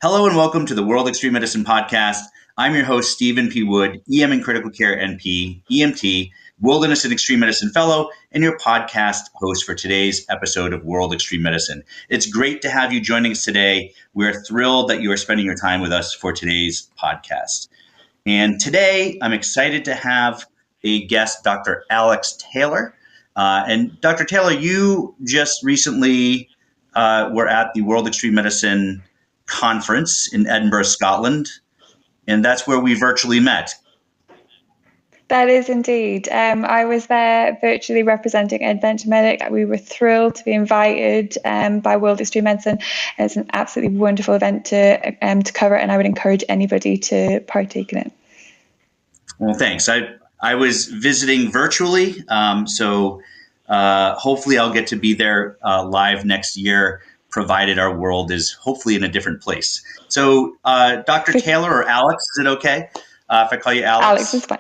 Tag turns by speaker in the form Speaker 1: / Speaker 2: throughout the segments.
Speaker 1: Hello and welcome to the World Extreme Medicine Podcast. I'm your host, Stephen P. Wood, EM in Critical Care NP, EMT, Wilderness and Extreme Medicine Fellow, and your podcast host for today's episode of World Extreme Medicine. It's great to have you joining us today. We're thrilled that you are spending your time with us for today's podcast. And today, I'm excited to have a guest, Dr. Alex Taylor. And Dr. Taylor, you just recently were at the World Extreme Medicine Conference in Edinburgh, Scotland, and that's where we virtually met.
Speaker 2: That is indeed. I was there virtually representing Adventure Medic. We were thrilled to be invited by World Extreme Medicine. It's an absolutely wonderful event to cover, and I would encourage anybody to partake in it.
Speaker 1: Well, thanks. I was visiting virtually, so hopefully I'll get to be there live next year, provided our world is hopefully in a different place. So, Dr. Taylor or Alex, is it okay if I call you Alex?
Speaker 2: Alex is fine.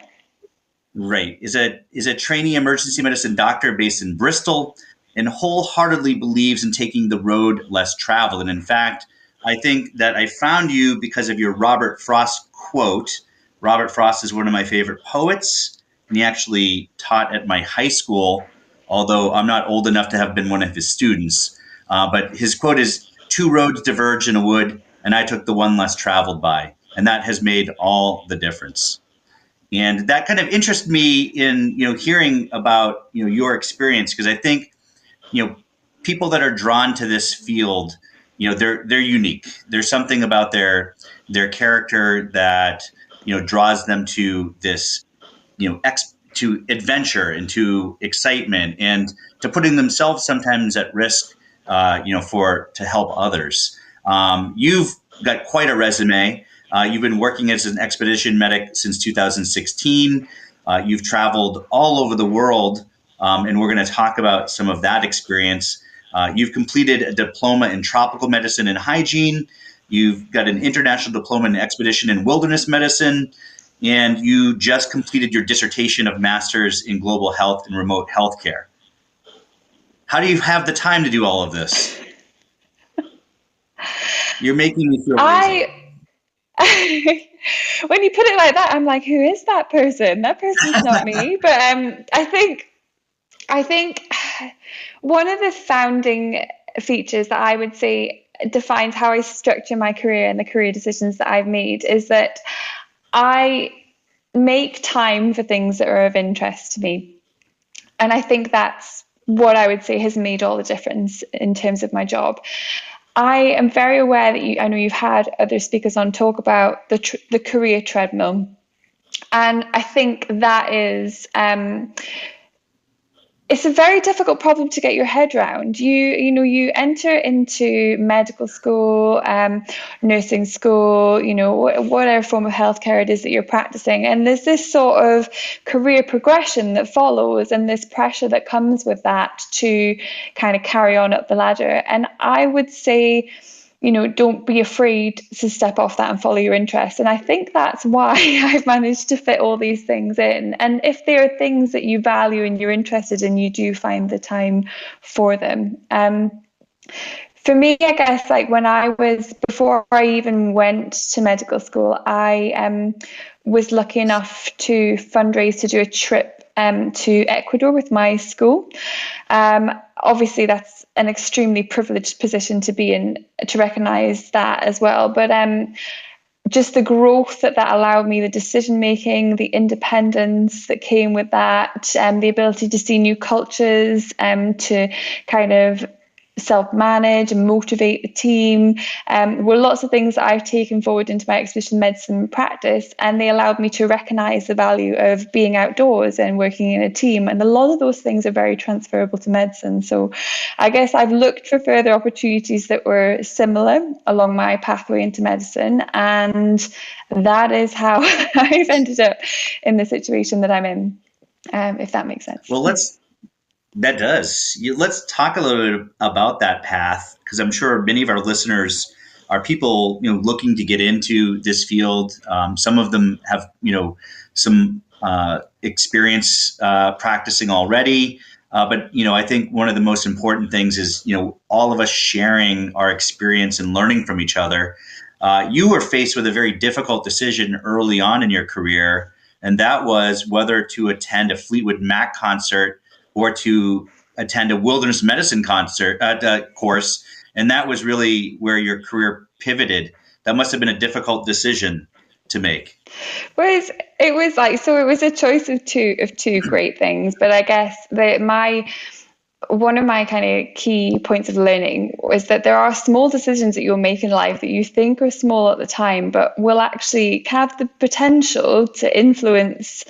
Speaker 1: Right. Is a trainee emergency medicine doctor based in Bristol and wholeheartedly believes in taking the road less traveled. And in fact, I think that I found you because of your Robert Frost quote. Robert Frost is one of my favorite poets, and he actually taught at my high school, although I'm not old enough to have been one of his students. But his quote is, "Two roads diverge in a wood, and I took the one less traveled by." And that has made all the difference. And that kind of interested me in, hearing about, your experience, because I think, people that are drawn to this field, they're unique. There's something about their character that, draws them to this, to adventure and to excitement and to putting themselves sometimes at risk, to help others. You've got quite a resume. You've been working as an expedition medic since 2016. You've traveled all over the world, and we're going to talk about some of that experience. You've completed a diploma in Tropical Medicine and Hygiene. You've got an International Diploma in Expedition and Wilderness Medicine, and you just completed your dissertation of Masters in Global Health and Remote Healthcare. How do you have the time to do all of this? You're making me feel amazing.
Speaker 2: When you put it like that, I'm like, who is that person? That person's not me. But I think one of the founding features that I would say defines how I structure my career and the career decisions that I've made is that I make time for things that are of interest to me. And I think that's what I would say has made all the difference in terms of my job. I am very aware that I know you've had other speakers on talk about the career treadmill. And I think that is, it's a very difficult problem to get your head around. You enter into medical school, nursing school, whatever form of healthcare it is that you're practicing. And there's this sort of career progression that follows and this pressure that comes with that to kind of carry on up the ladder. And I would say, don't be afraid to step off that and follow your interests. And I think that's why I've managed to fit all these things in. And if there are things that you value and you're interested in, you do find the time for them. For me, I guess, before I even went to medical school, I was lucky enough to fundraise to do a trip to Ecuador with my school. Obviously, that's an extremely privileged position to be in, to recognize that as well. But just the growth that allowed me, the decision making, the independence that came with that, the ability to see new cultures, to kind of self-manage and motivate the team, were lots of things that I've taken forward into my expedition medicine practice, and they allowed me to recognize the value of being outdoors and working in a team. And a lot of those things are very transferable to medicine. So I guess I've looked for further opportunities that were similar along my pathway into medicine, and that is how I've ended up in the situation that I'm in, if that makes sense.
Speaker 1: Well, that does. Let's talk a little bit about that path, because I'm sure many of our listeners are people, looking to get into this field. Some of them have, some experience practicing already. But I think one of the most important things is, all of us sharing our experience and learning from each other. you were faced with a very difficult decision early on in your career, and that was whether to attend a Fleetwood Mac concert or to attend a wilderness medicine course. And that was really where your career pivoted. That must have been a difficult decision to make.
Speaker 2: Was it was like so it was a choice of two great things, but I guess that my one of my kind of key points of learning is that there are small decisions that you'll make in life that you think are small at the time, but will actually have the potential to influence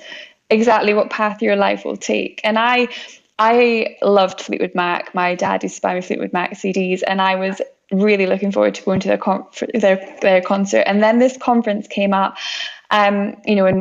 Speaker 2: exactly what path your life will take. And I loved Fleetwood Mac. My dad used to buy me Fleetwood Mac CDs, and I was really looking forward to going to their concert. And then this conference came up. And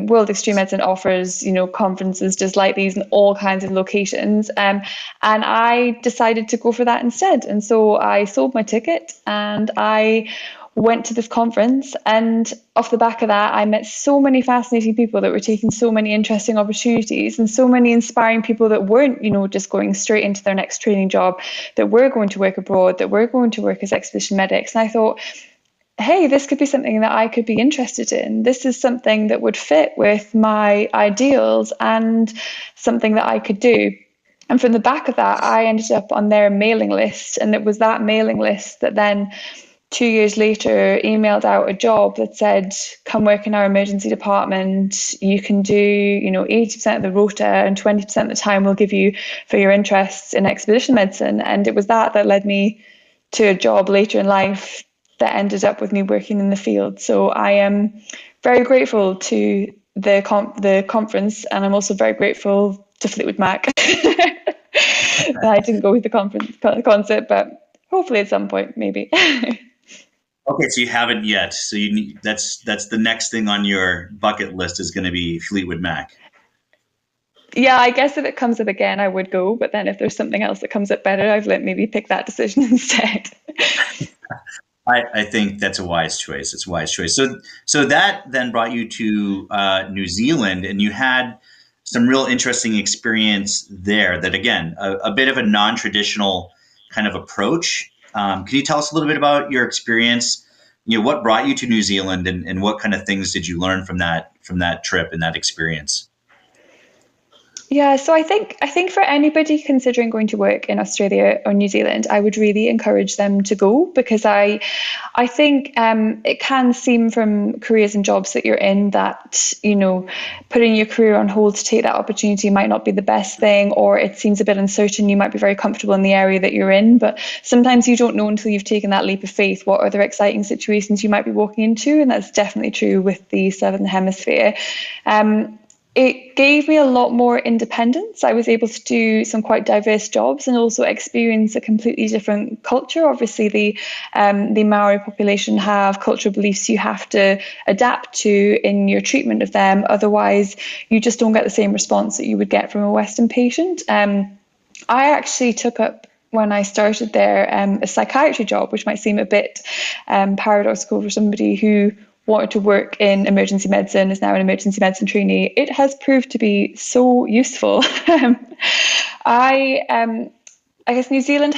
Speaker 2: World Extreme Medicine offers, conferences just like these in all kinds of locations. And I decided to go for that instead. And so I sold my ticket and I went to this conference. And off the back of that, I met so many fascinating people that were taking so many interesting opportunities, and so many inspiring people that weren't, just going straight into their next training job, that were going to work abroad, that were going to work as expedition medics. And I thought, hey, this could be something that I could be interested in. This is something that would fit with my ideals and something that I could do. And from the back of that, I ended up on their mailing list. And it was that mailing list that then 2 years later emailed out a job that said, come work in our emergency department. You can do, 80% of the rota, and 20% of the time we'll give you for your interests in expedition medicine. And it was that led me to a job later in life that ended up with me working in the field. So I am very grateful to the conference, and I'm also very grateful to Fleetwood Mac. I didn't go with the concert, but hopefully at some point, maybe.
Speaker 1: Okay, so you haven't yet. So that's the next thing on your bucket list is going to be Fleetwood Mac.
Speaker 2: Yeah, I guess if it comes up again, I would go. But then if there's something else that comes up better, I've maybe pick that decision instead.
Speaker 1: I think that's a wise choice. It's a wise choice. So that then brought you to New Zealand, and you had some real interesting experience there. That again, a bit of a non-traditional kind of approach. Can you tell us a little bit about your experience? What brought you to New Zealand, and what kind of things did you learn from that trip and that experience?
Speaker 2: Yeah, so I think for anybody considering going to work in Australia or New Zealand, I would really encourage them to go, because I think it can seem from careers and jobs that you're in that, putting your career on hold to take that opportunity might not be the best thing, or it seems a bit uncertain. You might be very comfortable in the area that you're in, but sometimes you don't know until you've taken that leap of faith what other exciting situations you might be walking into, and that's definitely true with the Southern Hemisphere. It gave me a lot more independence. I was able to do some quite diverse jobs and also experience a completely different culture. Obviously, the Maori population have cultural beliefs you have to adapt to in your treatment of them. Otherwise, you just don't get the same response that you would get from a Western patient. I actually took up, when I started there, a psychiatry job, which might seem a bit paradoxical for somebody who wanted to work in emergency medicine, is now an emergency medicine trainee. It has proved to be so useful. I guess New Zealand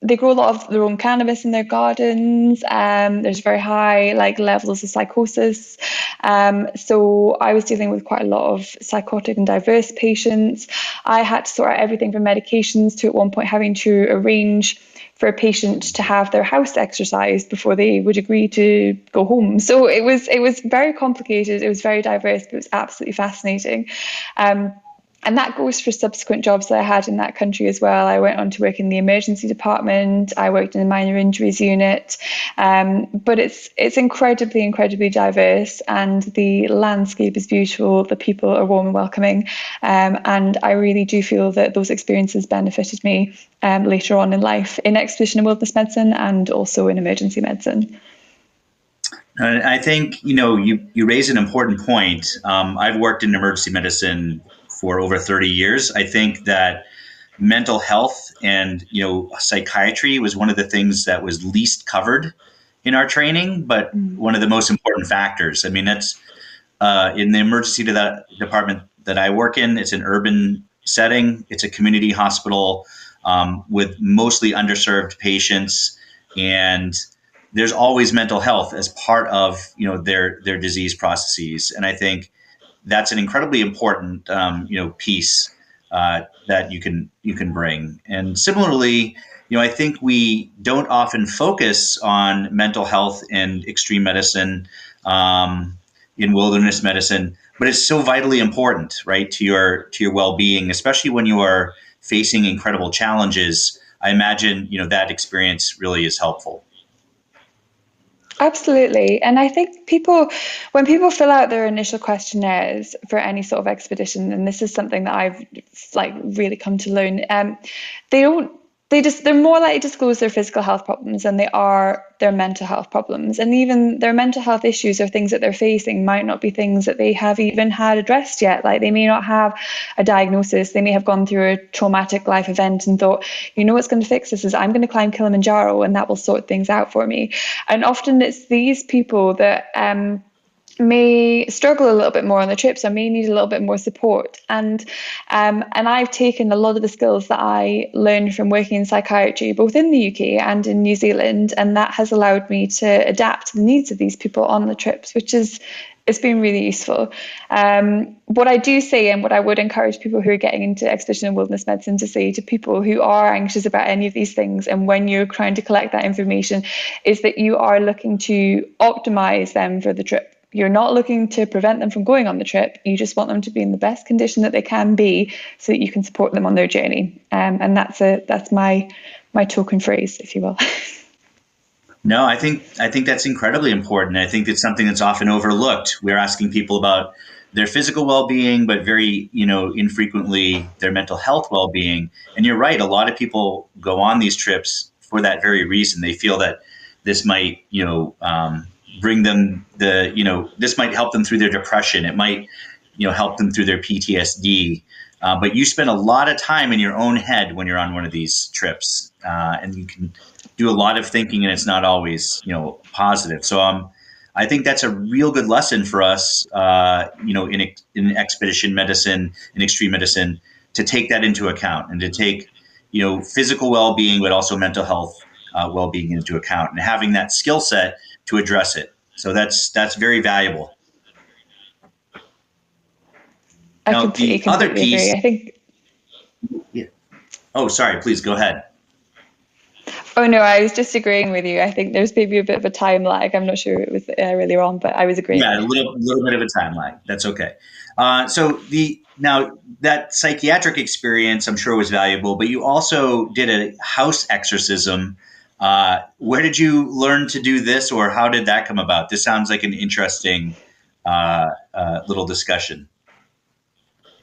Speaker 2: they grow a lot of their own cannabis in their gardens. There's very high levels of psychosis. So I was dealing with quite a lot of psychotic and diverse patients. I had to sort out everything from medications to at one point having to arrange for a patient to have their house exercised before they would agree to go home. So it was very complicated. It was very diverse, but it was absolutely fascinating. And that goes for subsequent jobs that I had in that country as well. I went on to work in the emergency department. I worked in the minor injuries unit. But it's incredibly, incredibly diverse, and the landscape is beautiful. The people are warm and welcoming. And I really do feel that those experiences benefited me later on in life in expedition and wilderness medicine, and also in emergency medicine.
Speaker 1: I think, you raise an important point. I've worked in emergency medicine for over 30 years. I think that mental health and, psychiatry was one of the things that was least covered in our training, but one of the most important factors. I mean, that's in the emergency department that I work in. It's an urban setting. It's a community hospital with mostly underserved patients. And there's always mental health as part of their disease processes, and I think that's an incredibly important piece that you can bring. And similarly, I think we don't often focus on mental health in extreme medicine, in wilderness medicine, but it's so vitally important, right, to your well-being, especially when you are facing incredible challenges. I imagine that experience really is helpful.
Speaker 2: Absolutely. And I think when people fill out their initial questionnaires for any sort of expedition, and this is something that I've really come to learn, they don't, they're more likely to disclose their physical health problems than they are their mental health problems. And even their mental health issues or things that they're facing might not be things that they have even had addressed yet. Like, they may not have a diagnosis. They may have gone through a traumatic life event and thought, what's going to fix this is I'm going to climb Kilimanjaro and that will sort things out for me. And often it's these people that may struggle a little bit more on the trips or may need a little bit more support. And I've taken a lot of the skills that I learned from working in psychiatry, both in the UK and in New Zealand, and that has allowed me to adapt to the needs of these people on the trips, it's been really useful. What I do say, and what I would encourage people who are getting into expedition and wilderness medicine to say to people who are anxious about any of these things, and when you're trying to collect that information, is that you are looking to optimize them for the trip. You're not looking to prevent them from going on the trip. You just want them to be in the best condition that they can be so that you can support them on their journey. And that's my token phrase, if you will.
Speaker 1: No, I think that's incredibly important. I think it's something that's often overlooked. We're asking people about their physical well-being, but very, infrequently their mental health well-being. And you're right, a lot of people go on these trips for that very reason. They feel that this might, bring them this might help them through their depression. It might, help them through their PTSD. But you spend a lot of time in your own head when you're on one of these trips, and you can do a lot of thinking, and it's not always, positive. So I think that's a real good lesson for us, in expedition medicine, in extreme medicine, to take that into account and to take, physical well-being, but also mental health well-being into account, and having that skill set to address it. So that's very valuable.
Speaker 2: I completely agree. I think.
Speaker 1: Yeah. Oh, sorry. Please go ahead.
Speaker 2: Oh no, I was just agreeing with you. I think there's maybe a bit of a time lag. I'm not sure it was really wrong, but I was agreeing.
Speaker 1: Yeah, a little bit of a time lag. That's okay. Now that psychiatric experience, I'm sure was valuable, but you also did a house exorcism. Where did you learn to do this, or how did that come about? This sounds like an interesting little discussion.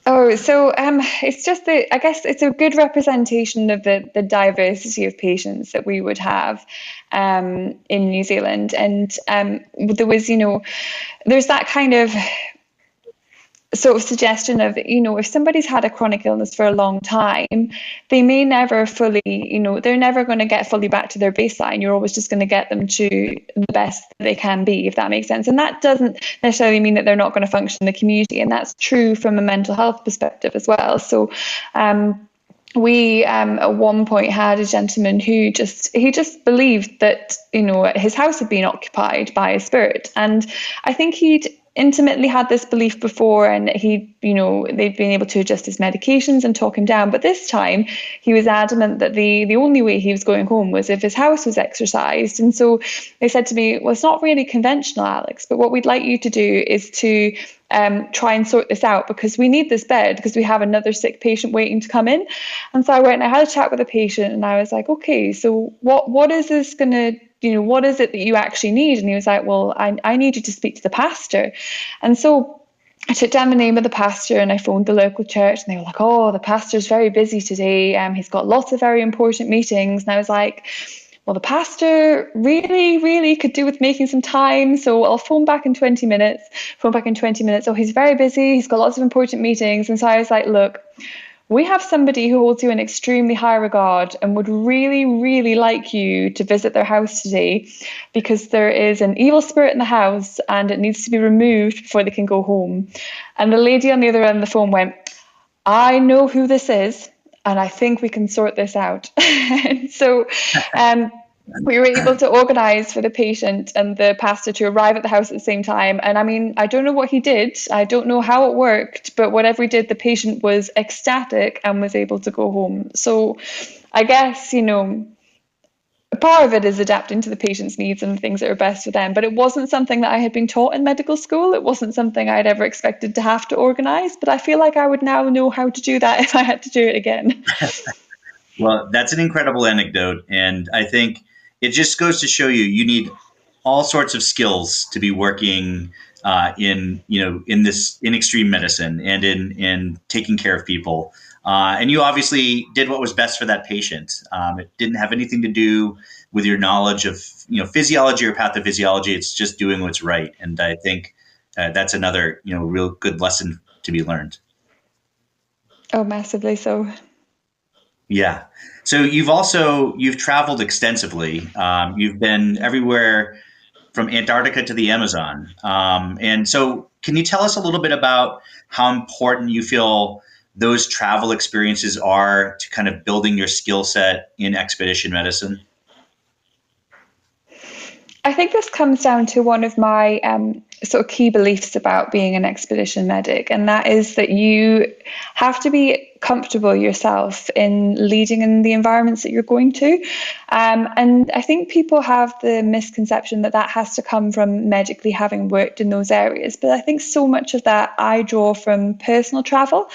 Speaker 2: Oh, so it's just I guess it's a good representation of the diversity of patients that we would have in New Zealand. And there was, there's that kind of sort of suggestion of, if somebody's had a chronic illness for a long time, they may never fully, they're never going to get fully back to their baseline. You're always just going to get them to the best they can be, if that makes sense. And that doesn't necessarily mean that they're not going to function in the community. And that's true from a mental health perspective as well. So we at one point had a gentleman who just believed that, his house had been occupied by a spirit. And I think he'd intimately had this belief before, and they'd been able to adjust his medications and talk him down. But this time he was adamant that the only way he was going home was if his house was exorcised. And so they said to me, well, it's not really conventional, Alex, but what we'd like you to do is to try and sort this out, because we need this bed because we have another sick patient waiting to come in. And so I went and I had a chat with the patient, and I was like, okay, so what is this going to, what is it that you actually need? And he was like, well, I need you to speak to the pastor. And so I took down the name of the pastor and I phoned the local church, and they were like, oh, the pastor's very busy today. He's got lots of very important meetings. And I was like, well, the pastor really, really could do with making some time. So I'll phone back in 20 minutes. Oh, he's very busy. He's got lots of important meetings. And so I was like, look, we have somebody who holds you in extremely high regard and would really, really like you to visit their house today, because there is an evil spirit in the house and it needs to be removed before they can go home. And the lady on the other end of the phone went, I know who this is, and I think we can sort this out. And so we were able to organise for the patient and the pastor to arrive at the house at the same time. And I mean, I don't know what he did. I don't know how it worked, but whatever he did, the patient was ecstatic and was able to go home. So I guess, part of it is adapting to the patient's needs and the things that are best for them. But it wasn't something that I had been taught in medical school. It wasn't something I'd ever expected to have to organise. But I feel like I would now know how to do that if I had to do it again.
Speaker 1: Well, that's an incredible anecdote, and I think it just goes to show you need all sorts of skills to be working in extreme medicine and in taking care of people. And you obviously did what was best for that patient. It didn't have anything to do with your knowledge of physiology or pathophysiology. It's just doing what's right, and I think that's another real good lesson to be learned.
Speaker 2: Oh, massively so.
Speaker 1: Yeah. So you've traveled extensively. You've been everywhere from Antarctica to the Amazon. And so can you tell us a little bit about how important you feel those travel experiences are to kind of building your skill set in expedition medicine?
Speaker 2: I think this comes down to one of my sort of key beliefs about being an expedition medic, and that is that you have to be comfortable yourself in leading in the environments that you're going to. And I think people have the misconception that that has to come from medically having worked in those areas. But I think so much of that I draw from personal travel,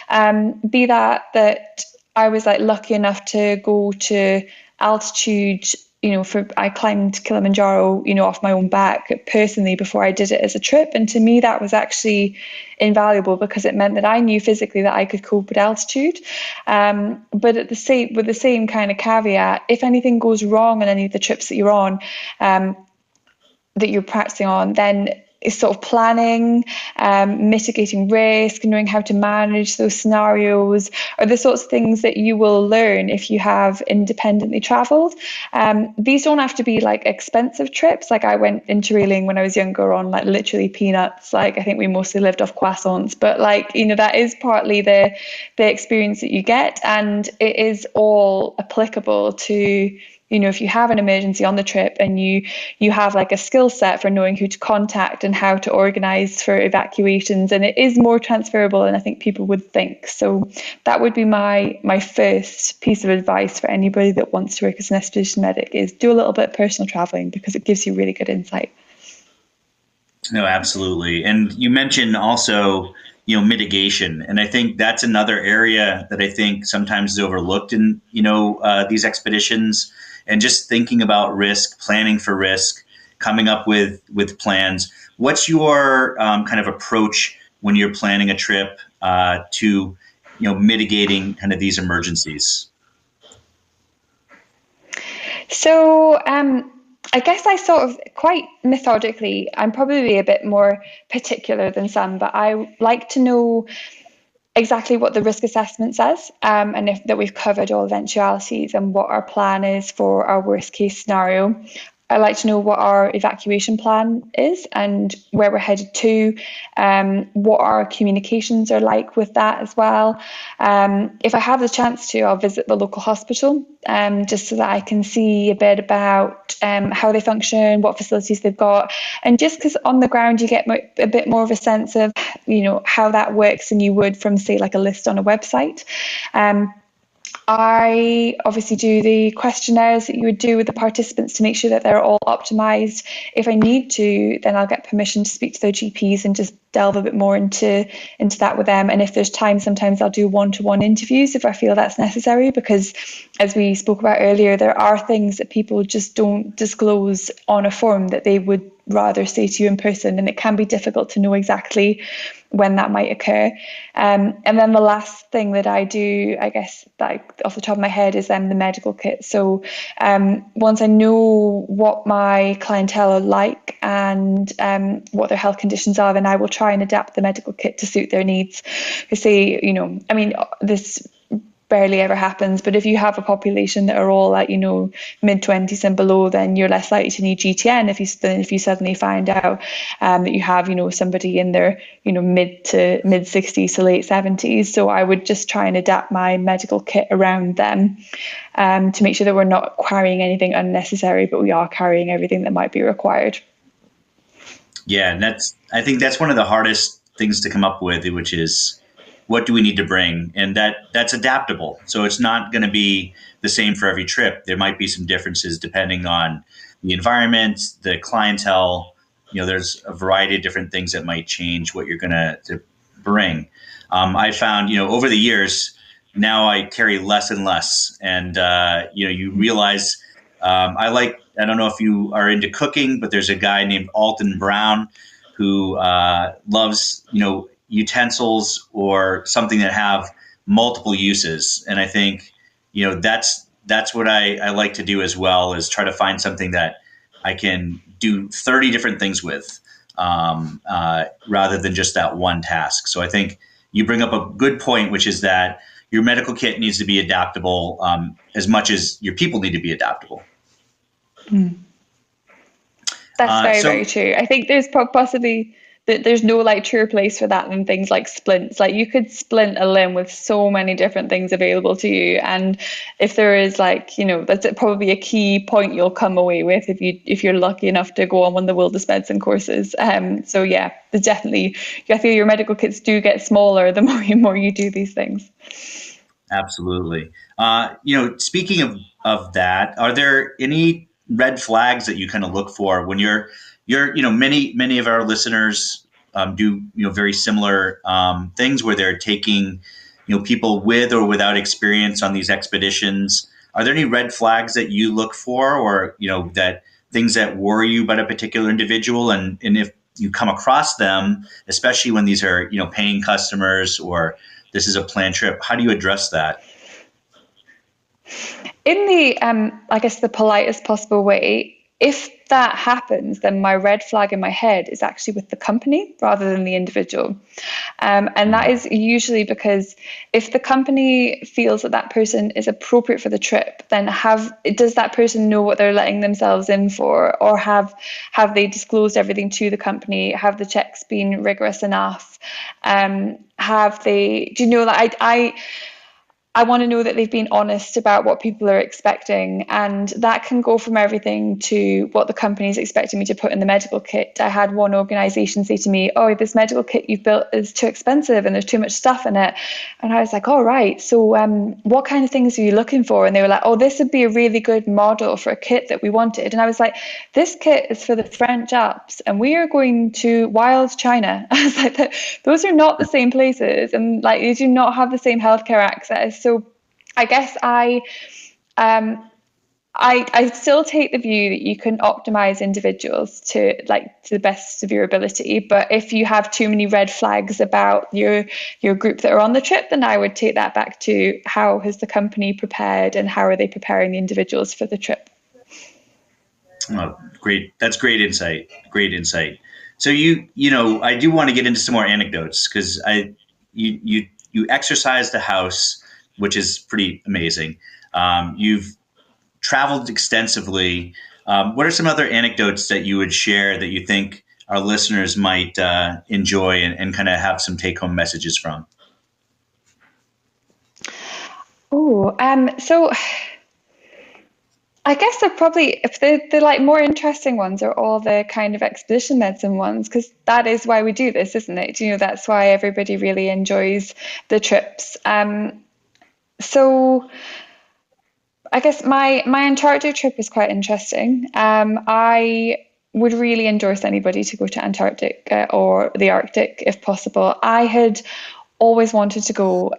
Speaker 2: be that I was like lucky enough to go to altitude. I climbed Kilimanjaro, off my own back personally before I did it as a trip. And to me, that was actually invaluable because it meant that I knew physically that I could cope with altitude. But with the same kind of caveat, if anything goes wrong on any of the trips that you're on, that you're practicing on, then it's sort of planning, mitigating risk, knowing how to manage those scenarios are the sorts of things that you will learn if you have independently travelled. These don't have to be like expensive trips. Like I went interrailing when I was younger on like literally peanuts. Like I think we mostly lived off croissants, but that is partly the experience that you get, and it is all applicable to if you have an emergency on the trip and you have like a skill set for knowing who to contact and how to organise for evacuations, and it is more transferable than I think people would think. So that would be my first piece of advice for anybody that wants to work as an expedition medic, is do a little bit of personal travelling because it gives you really good insight.
Speaker 1: No, absolutely. And you mentioned also, mitigation. And I think that's another area that I think sometimes is overlooked in, these expeditions, and just thinking about risk, planning for risk, coming up with plans. What's your kind of approach when you're planning a trip to, mitigating kind of these emergencies?
Speaker 2: So, I guess I sort of quite methodically, I'm probably a bit more particular than some, but I like to know exactly what the risk assessment says, and if that we've covered all eventualities and what our plan is for our worst case scenario. I like to know what our evacuation plan is and where we're headed to, what our communications are like with that as well. If I have the chance to, I'll visit the local hospital, just so that I can see a bit about how they function, what facilities they've got, and just because on the ground you get a bit more of a sense of how that works than you would from, say, like a list on a website. I obviously do the questionnaires that you would do with the participants to make sure that they're all optimized. If I need to, then I'll get permission to speak to their GPs and just delve a bit more into that with them. And if there's time, sometimes I'll do one-to-one interviews if I feel that's necessary, because as we spoke about earlier, there are things that people just don't disclose on a form that they would rather say to you in person, and it can be difficult to know exactly when that might occur. And then the last thing that I do, I guess, that off the top of my head, is the medical kit. So once I know what my clientele are like and what their health conditions are, then I will try and adapt the medical kit to suit their needs. Because this barely ever happens. But if you have a population that are all at, mid-20s and below, then you're less likely to need GTN if you suddenly find out that you have, somebody in their, mid-60s to late 70s. So I would just try and adapt my medical kit around them to make sure that we're not carrying anything unnecessary, but we are carrying everything that might be required.
Speaker 1: Yeah, and I think that's one of the hardest things to come up with, which is, what do we need to bring? And that's adaptable. So it's not going to be the same for every trip. There might be some differences depending on the environment, the clientele. There's a variety of different things that might change what you're going to bring. I found, over the years, now I carry less and less. And, you realize I don't know if you are into cooking, but there's a guy named Alton Brown who loves, utensils or something that have multiple uses. And I think, that's what I like to do as well, is try to find something that I can do 30 different things with rather than just that one task. So I think you bring up a good point, which is that your medical kit needs to be adaptable as much as your people need to be adaptable.
Speaker 2: That's very true. I think there's possibly that there's no truer place for that than things like splints. You could splint a limb with so many different things available to you, and if there is that's probably a key point you'll come away with if you're lucky enough to go on one of the wilderness medicine courses. So yeah, there's definitely, I feel your medical kits do get smaller the more you do these things.
Speaker 1: Absolutely. Speaking of that, are there any red flags that you kind of look for when you're many of our listeners do very similar things where they're taking people with or without experience on these expeditions? Are there any red flags that you look for, or that things that worry you about a particular individual? And if you come across them, especially when these are paying customers or this is a planned trip, how do you address that?
Speaker 2: In the, I guess, the politest possible way, if that happens, then my red flag in my head is actually with the company rather than the individual. And that is usually because if the company feels that person is appropriate for the trip, then does that person know what they're letting themselves in for? Or have they disclosed everything to the company? Have the checks been rigorous enough? Do you know that I want to know that they've been honest about what people are expecting, and that can go from everything to what the company is expecting me to put in the medical kit. I had one organisation say to me, "Oh, this medical kit you've built is too expensive and there's too much stuff in it." And I was like, "All right, so what kind of things are you looking for?" And they were like, "Oh, this would be a really good model for a kit that we wanted." And I was like, "This kit is for the French Alps and we are going to wild China." I was like, those are not the same places, and you do not have the same healthcare access. So I guess I still take the view that you can optimize individuals to the best of your ability. But if you have too many red flags about your group that are on the trip, then I would take that back to how has the company prepared and how are they preparing the individuals for the trip.
Speaker 1: Oh, great. That's great insight. Great insight. So I do want to get into some more anecdotes because you exercise the house, which is pretty amazing. You've traveled extensively. What are some other anecdotes that you would share that you think our listeners might enjoy and kind of have some take-home messages from?
Speaker 2: So I guess they're probably, if the more interesting ones are all the kind of expedition medicine ones, because that is why we do this, isn't it? That's why everybody really enjoys the trips. So I guess my Antarctic trip is quite interesting. I would really endorse anybody to go to Antarctica or the Arctic if possible. I had always wanted to go.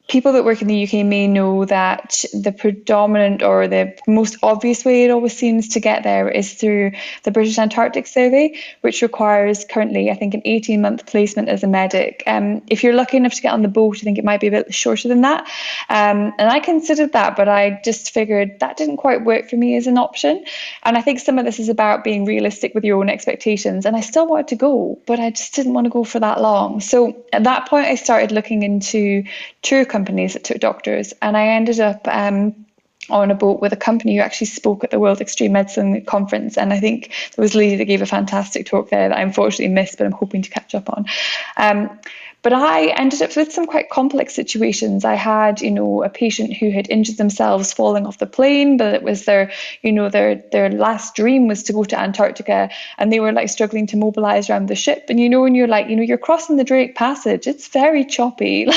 Speaker 2: People that work in the UK may know that the predominant or the most obvious way it always seems to get there is through the British Antarctic Survey, which requires currently, I think, an 18-month placement as a medic. If you're lucky enough to get on the boat, I think it might be a bit shorter than that. And I considered that, but I just figured that didn't quite work for me as an option. And I think some of this is about being realistic with your own expectations. And I still wanted to go, but I just didn't want to go for that long. So at that point, I started looking into tour companies that took doctors, and I ended up on a boat with a company who actually spoke at the World Extreme Medicine Conference. And I think there was a lady that gave a fantastic talk there that I unfortunately missed, but I'm hoping to catch up on. But I ended up with some quite complex situations. I had, a patient who had injured themselves falling off the plane, but it was their last dream was to go to Antarctica, and they were like struggling to mobilize around the ship. And when you're like, you're crossing the Drake Passage, it's very choppy.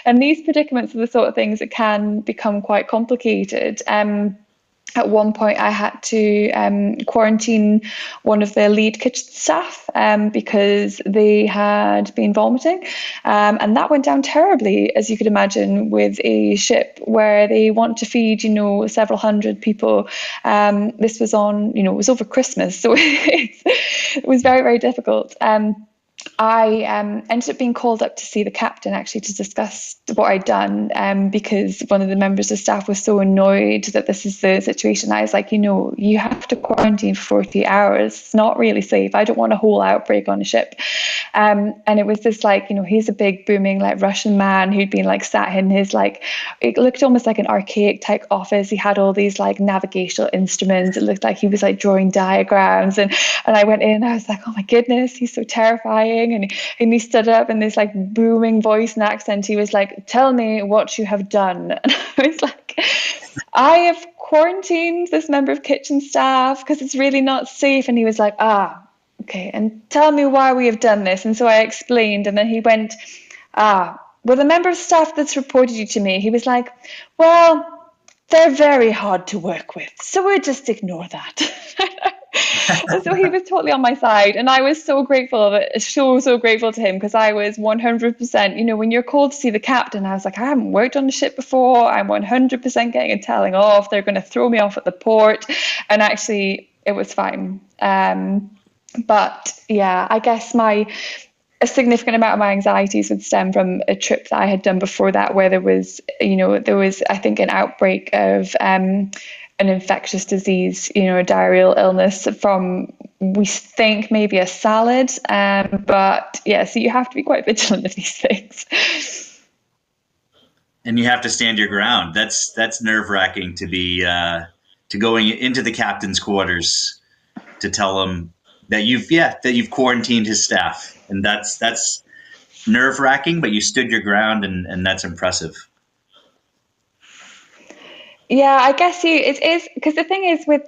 Speaker 2: And these predicaments are the sort of things that can become quite complicated. At one point, I had to quarantine one of the lead kitchen staff because they had been vomiting. And that went down terribly, as you could imagine, with a ship where they want to feed, several hundred people. This was it was over Christmas. So it was very, very difficult. I ended up being called up to see the captain actually to discuss what I'd done because one of the members of staff was so annoyed that this is the situation. I was like, you have to quarantine for 48 hours. It's not really safe. I don't want a whole outbreak on a ship. And it was this he's a big booming Russian man who'd been sat in his it looked almost like an archaic type office. He had all these navigational instruments. It looked like he was drawing diagrams. And I went in and I was like, oh my goodness, he's so terrifying. And he stood up in this booming voice and accent. He was like, tell me what you have done. And I was like, I have quarantined this member of kitchen staff because it's really not safe. And he was like, okay, and tell me why we have done this. And so I explained, and then he went, well, the member of staff that's reported you to me, he was like, well, they're very hard to work with, so we'll just ignore that. And so he was totally on my side, and I was so grateful of it, so grateful to him, because I was 100%, when you're called to see the captain, I was like, I haven't worked on a ship before, I'm 100% getting a telling off, they're going to throw me off at the port, and actually it was fine. But yeah, I guess a significant amount of my anxieties would stem from a trip that I had done before that, where there was I think an outbreak of an infectious disease, a diarrheal illness from, we think, maybe a salad. But yeah, so you have to be quite vigilant of these things.
Speaker 1: And you have to stand your ground. That's nerve-wracking to be to going into the captain's quarters to tell him that you've quarantined his staff, and that's nerve-wracking. But you stood your ground, and that's impressive.
Speaker 2: Yeah, I guess it is, because the thing is with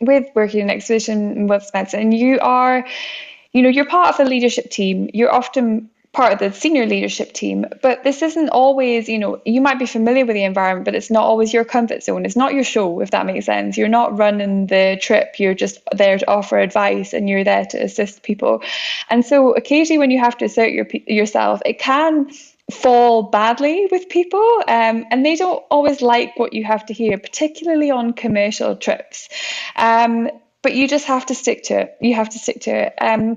Speaker 2: with working in exhibition and wellness medicine, you're part of the leadership team. You're often part of the senior leadership team, but this isn't always, you might be familiar with the environment, but it's not always your comfort zone. It's not your show, if that makes sense. You're not running the trip. You're just there to offer advice, and you're there to assist people. And so occasionally when you have to assert yourself, it can fall badly with people, and they don't always like what you have to hear, particularly on commercial trips. But you just have to stick to it. You have to stick to it. And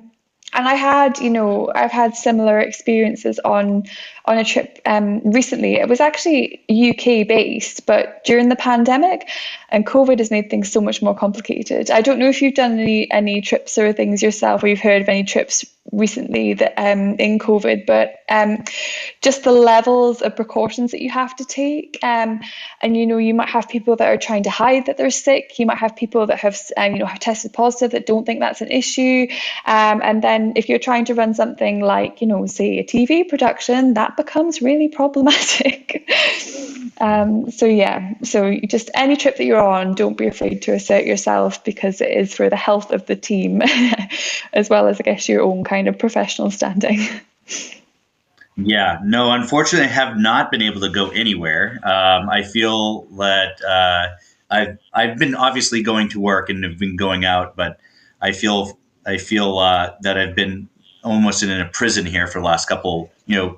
Speaker 2: I've had similar experiences on a trip recently. It was actually UK based, but during the pandemic, and COVID has made things so much more complicated. I don't know if you've done any trips or things yourself, or you've heard of any trips recently that in COVID, but just the levels of precautions that you have to take, and you might have people that are trying to hide that they're sick. You might have people that have have tested positive that don't think that's an issue, and then if you're trying to run something like say a TV production, that becomes really problematic. So just any trip that you're on, don't be afraid to assert yourself, because it is for the health of the team as well as, I guess, your own kind of professional standing.
Speaker 1: Yeah, no, unfortunately, I have not been able to go anywhere. I feel that I've been obviously going to work and have been going out, but I feel that I've been almost in a prison here for the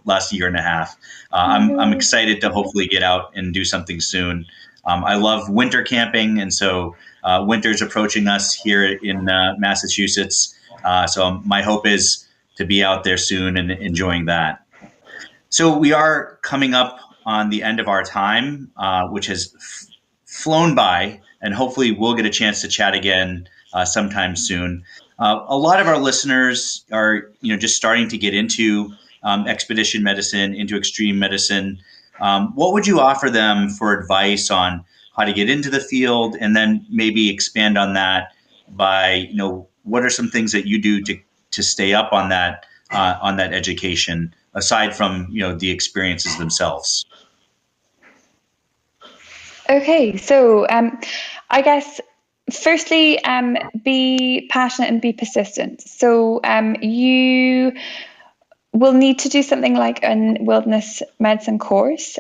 Speaker 1: last year and a half. I'm excited to hopefully get out and do something soon. I love winter camping, and so winter's approaching us here in Massachusetts. So my hope is to be out there soon and enjoying that. So we are coming up on the end of our time, which has flown by, and hopefully we'll get a chance to chat again sometime soon. A lot of our listeners are, just starting to get into expedition medicine into extreme medicine, what would you offer them for advice on how to get into the field, and then maybe expand on that by, what are some things that you do to stay up on that education aside from, the experiences themselves?
Speaker 2: Okay, so I guess firstly, be passionate and be persistent. So you will need to do something like a wilderness medicine course,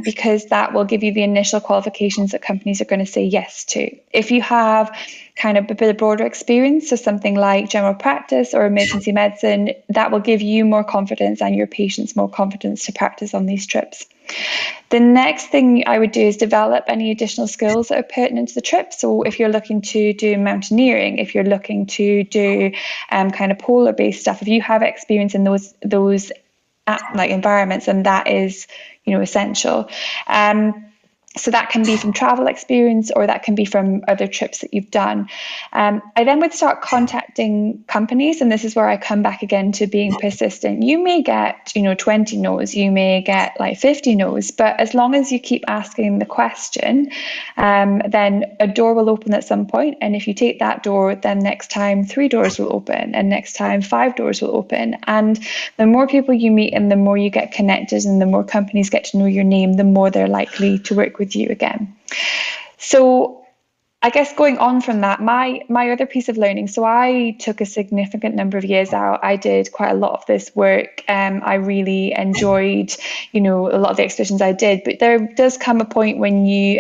Speaker 2: because that will give you the initial qualifications that companies are going to say yes to. If you have kind of a bit of broader experience, so something like general practice or emergency medicine, that will give you more confidence and your patients more confidence to practice on these trips. The next thing I would do is develop any additional skills that are pertinent to the trip. So if you're looking to do mountaineering, if you're looking to do kind of polar-based stuff, if you have experience in those like environments, then that is, essential. So that can be from travel experience, or that can be from other trips that you've done. I then would start contacting companies, and this is where I come back again to being persistent. You may get, 20 no's, you may get like 50 no's, but as long as you keep asking the question, then a door will open at some point. And if you take that door, then next time 3 doors will open, and next time 5 doors will open. And the more people you meet and the more you get connected and the more companies get to know your name, the more they're likely to work with you again. So I guess going on from that, my other piece of learning, so I took a significant number of years out. I did quite a lot of this work. I really enjoyed, a lot of the expeditions I did, but there does come a point when you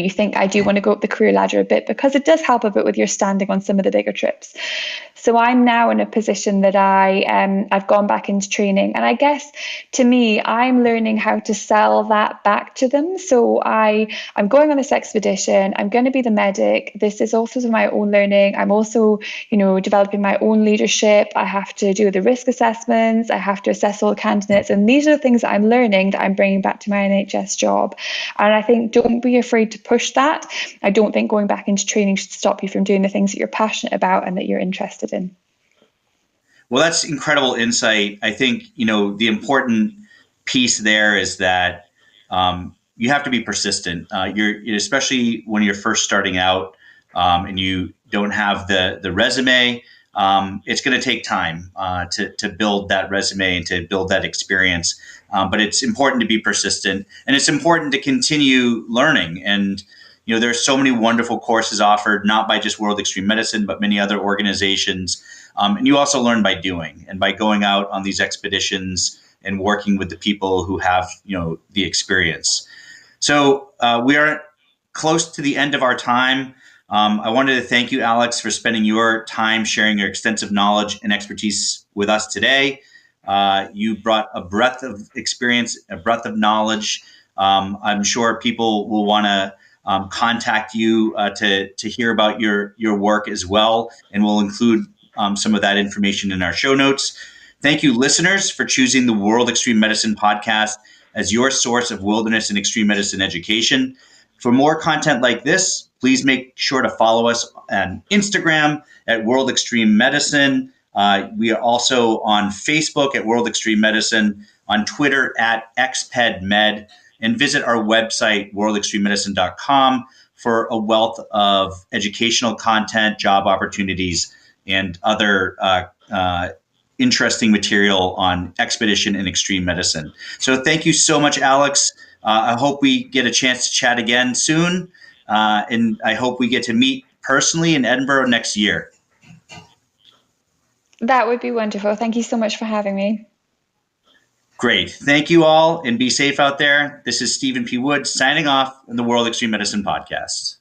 Speaker 2: think, I do want to go up the career ladder a bit, because it does help a bit with your standing on some of the bigger trips. So I'm now in a position that I've gone back into training, and I guess to me, I'm learning how to sell that back to them. So I'm going on this expedition. I'm going to be the medic. This is also my own learning. I'm also, developing my own leadership. I have to do the risk assessments. I have to assess all the candidates, and these are the things that I'm learning that I'm bringing back to my NHS job. And I think, don't be afraid to push that. I don't think going back into training should stop you from doing the things that you're passionate about and that you're interested in.
Speaker 1: Well, that's incredible insight. I think, the important piece there is that you have to be persistent. Especially when you're first starting out, and you don't have the resume. It's going to take time to build that resume and to build that experience. But it's important to be persistent, and it's important to continue learning. And there's so many wonderful courses offered, not by just World Extreme Medicine, but many other organizations. And you also learn by doing, and by going out on these expeditions and working with the people who have, the experience. So we are close to the end of our time. I wanted to thank you, Alex, for spending your time sharing your extensive knowledge and expertise with us today. You brought a breadth of experience, a breadth of knowledge. I'm sure people will want to contact you to hear about your work as well, and we'll include some of that information in our show notes. Thank you, listeners, for choosing the World Extreme Medicine podcast as your source of wilderness and extreme medicine education. For more content like this, please make sure to follow us on Instagram at World Extreme Medicine. We are also on Facebook at World Extreme Medicine, on Twitter at XPEDMed, and visit our website, worldextrememedicine.com, for a wealth of educational content, job opportunities, and other interesting material on expedition and extreme medicine. So thank you so much, Alex. I hope we get a chance to chat again soon, and I hope we get to meet personally in Edinburgh next year.
Speaker 2: That would be wonderful. Thank you so much for having me.
Speaker 1: Great. Thank you all, and be safe out there. This is Stephen P. Wood signing off on the World Extreme Medicine podcast.